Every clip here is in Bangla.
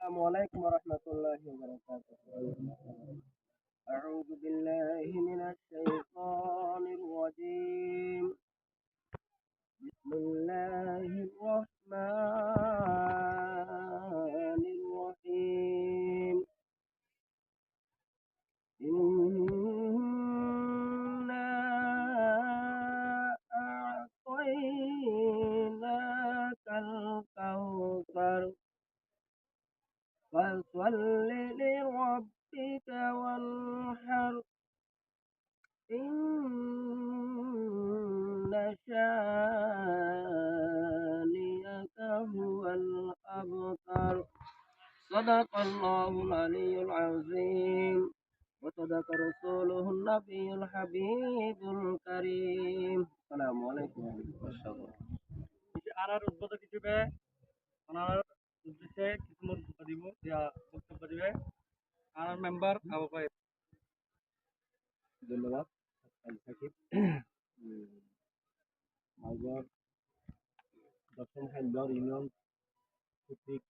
عليكم ورحمة الله وبركاته. أعوذ بالله من الشيطان الرجيم. بسم الله الرحمن الرحيم. إنا أعطيناك الكوثر فصل لربك وانحر إن شانئك هو الأبتر. صدق الله العلي العظيم وصدق رسوله النبي الحبيب الكريم. السلام عليكم ورحمة الله. আর উদ্বোধক হিসেবে ওনার উদ্দেশ্যে কিছু বক্তব্য দিবে আর মেম্বার আবু ফাইজ। ধন্যবাদ সাকিব। মালদহ দশম হেলদর ইউনিয়ন কর্তৃক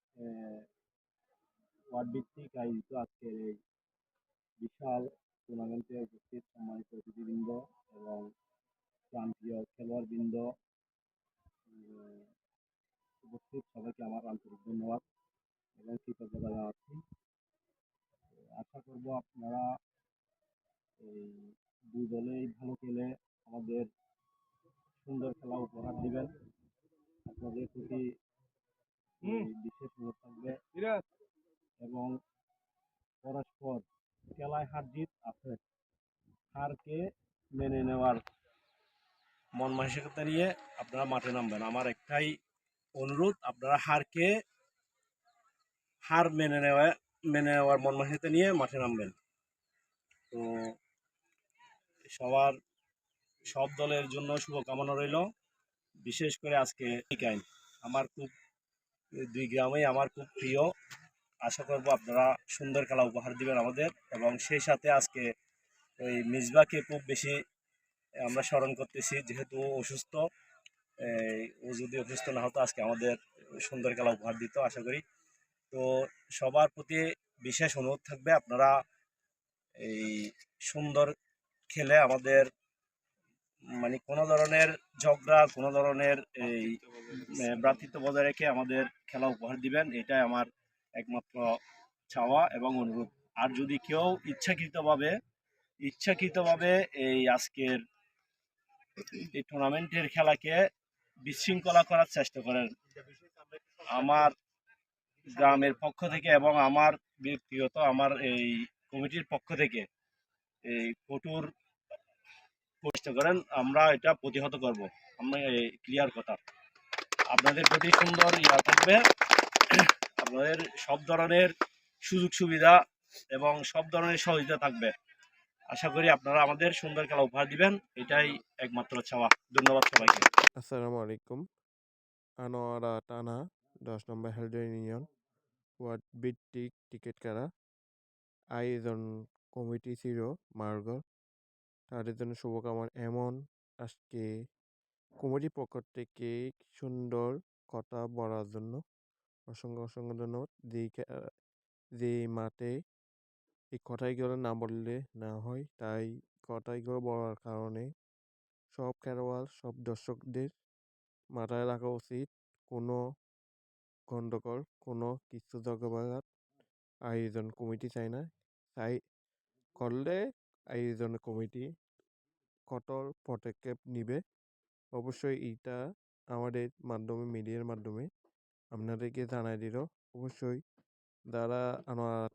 ওয়ার্ড ভিত্তিক আয়োজিত আজকের এই বিশাল টুর্নামেন্টে উপস্থিত সম্মানিত অতিথিবৃন্দ এবং প্রান্তীয় খেলোয়াড়বৃন্দ, উপস্থিত সবাইকে আমার আন্তরিক ধন্যবাদ এবং কৃতজ্ঞতা জানাচ্ছি। আশা করব আপনারা এই দুই দলেই ভালো খেলে আমাদের সুন্দর খেলা উপহার দিবেন। আপনাদের প্রতি বিশেষ অনুরোধ থাকবে এবং পরস্পর খেলায় হার জিত আছে, হারকে মেনে নেওয়ার মন মানসিকতা নিয়ে আপনারা মাঠে নামবেন। আমার একটাই অনুরোধ, আপনারা হার মেনে নেওয়ার মন মানসিকতা নিয়ে মাঠে নামবেন। তো সব দলের জন্য শুভকামনা রইল। বিশেষ করে আজকে আমার দুই গ্রামেই আমার খুব প্রিয়। আশা করব আপনারা সুন্দর খেলা উপহার দিবেন আমাদের, এবং সেই সাথে আজকে ওই মিসবাকে খুব বেশি আমরা স্মরণ করতেছি, যেহেতু অসুস্থ। ও যদি অসুস্থ না হতো আজকে আমাদের সুন্দর খেলা উপহার দিত আশা করি। তো সবার প্রতি বিশেষ অনুরোধ থাকবে, আপনারা এই সুন্দর খেলে আমাদের মানে কোনো ধরনের ঝগড়া, কোনো ধরনের এই ভ্রাতৃত্ব বজায় রেখে আমাদের খেলা উপহার দিবেন, এটাই আমার একমাত্র চাওয়া এবং অনুরোধ। আর যদি কেউ ইচ্ছাকৃতভাবে এই আজকের এই টুর্নামেন্টের খেলাকে বিশৃঙ্খলা করার চেষ্টা করেন, আমার গ্রামের পক্ষ থেকে এবং আমার ব্যক্তিগত আমার এই কমিটির পক্ষ থেকে এই কঠোর চেষ্টা করেন, আমরা এটা প্রতিহত করব। আমরা ক্লিয়ার কথা, আপনাদের প্রতি সুন্দর থাকবে। আপনাদের সব ধরনের সুযোগ সুবিধা এবং সব ধরনের সহযোগিতা থাকবে। আশা করি আপনারা আমাদের সুন্দর খেলা উপহার দিবেন, এটাই একমাত্র চাওয়া। ধন্যবাদ সবাইকে। আসসালামু আলাইকুম। আনোয়ারা টানা 10 নম্বর হেলডার ইউনিয়ন ওয়ার্ড ভিত্তিক টিকিট কারা আয়োজন কমিটি ছিল মার্গর, তাদের জন্য শুভকামনা। এমন আজকে কমিটির পক্ষ থেকে সুন্দর কথা বলার জন্য অসংখ্য ধন্যবাদ। যে মাঠে এই কথাইগুলো না বললে না হয়, তাই কথাইগুলো বলার কারণে সব খেলোয়াড়, সব দর্শকদের মাথায় রাখা উচিত, কোনো গণ্ডগোল, কোনো কিছু জগবাঘাত আয়োজন কমিটি চায় না। তাই করলে আয়োজন কমিটি কঠোর পদক্ষেপ নিবে। অবশ্যই এইটা আমাদের মাধ্যমে, মিডিয়ার মাধ্যমে আপনাদেরকে জানাই দিল। অবশ্যই যারা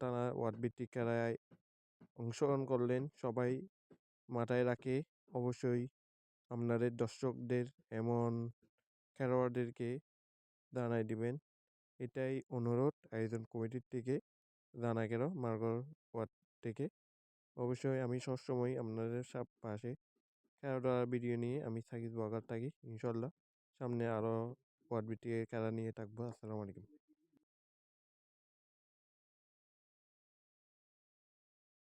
টানা ওয়ার্ড ভিত্তিক খেলায় অংশগ্রহণ করলেন সবাই মাথায় রাখে, অবশ্যই আপনাদের দর্শকদের এমন খেলোয়াড়দেরকে জানাই দিবেন। এটাই অনুরোধ আয়োজন কমিটির থেকে জানা গেল মার্গর ওয়ার্ড থেকে। অবশ্যই আমি সবসময় আপনাদের পাশে খেলাধুলার ভিডিও নিয়ে আমি সাকিব বগার থাকি। ইনশাল্লাহ সামনে আরও ওয়ার্ড ভিত্তিক খেলা নিয়ে থাকবো। আসসালামু আলাইকুম।